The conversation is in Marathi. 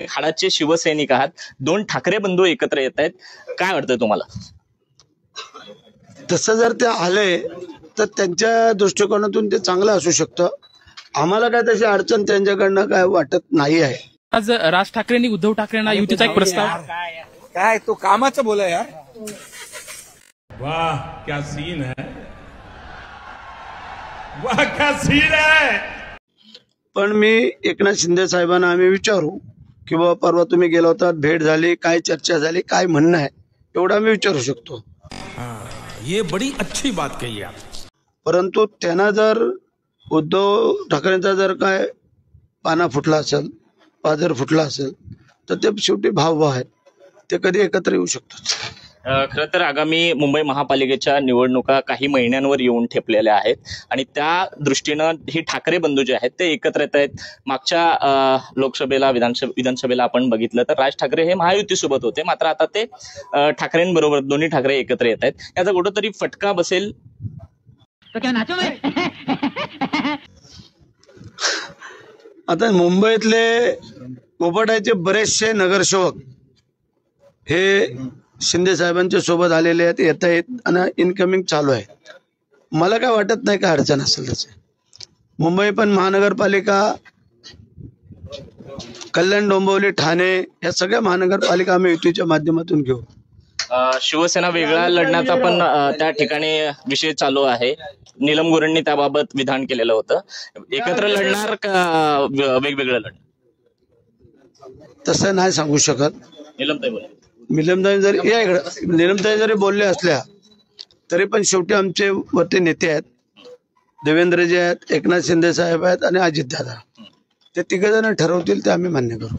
हाडाचे शिवसैनिक आहात, दोन ठाकरे बंधू एकत्र येत आहेत, काय वाटतं तुम्हाला? तसं जर ते आले तर त्यांच्या दृष्टिकोनातून ते चांगलं असू शकतं. आम्हाला काय तशी अडचण त्यांच्याकडनं काय वाटत नाही आहे. आज राज ठाकरेंनी उद्धव ठाकरेंना युतीचा एक प्रस्ताव काय तो कामाचं बोला यार. वाह क्या सीन है, वाह क्या सीन है. पण मी एकनाथ शिंदे साहेबांना आम्ही विचारू की बाबा परवा तुम्ही गेला होता, भेट झाली, काय चर्चा झाली, काय म्हणणं आहे, एवढं आम्ही विचारू शकतो. ये बड़ी अच्छी बात कही आप. परंतु त्यांना जर उद्धव ठाकरेंचा जर काय पाना फुटला असेल, पाजर फुटला असेल तर ते शेवटी भाव आहेत, ते कधी एकत्र येऊ शकतात. खरं तर आगामी मुंबई महापालिकेच्या निवडणुका काही महिन्यांवर येऊन ठेपलेल्या आहेत आणि त्या दृष्टीनं ही ठाकरे बंधू जे आहेत ते एकत्र येत आहेत. मागच्या लोकसभेला विधानसभेला आपण बघितलं तर राज ठाकरे हे महायुतीसोबत होते, मात्र आता ते ठाकरेंबरोबर दोन्ही ठाकरे एकत्र येत आहेत. याचा कुठंतरी फटका बसेल. आता मुंबईतले पोपटाचे बरेचसे नगरसेवक हे शिंदे साहेबांच्या सोबत आलेले आहेत, येत आहेत आणि इनकमिंग चालू आहे. मला काय वाटत नाही काय अडचण असेल त्याचे. मुंबई पण महानगरपालिका, कल्याण, डोंबिवली, ठाणे या सगळ्या महानगरपालिका आम्ही युतीच्या माध्यमातून घेऊ. शिवसेना वेगळा लढण्याचा पण त्या ठिकाणी विषय चालू आहे. नीलम गोऱ्हेंनी त्याबाबत विधान केलेलं होतं. एकत्र लढणार का वेगवेगळं लढणार? तसं नाही सांगू शकत. निलमताई जरी बोलले असल्या तरी पण शेवटी आमचे वरती नेते आहेत, देवेंद्रजी आहेत, एकनाथ शिंदे साहेब आहेत आणि अजितदादा, ते तिघजण ठरवतील ते आम्ही मान्य करू.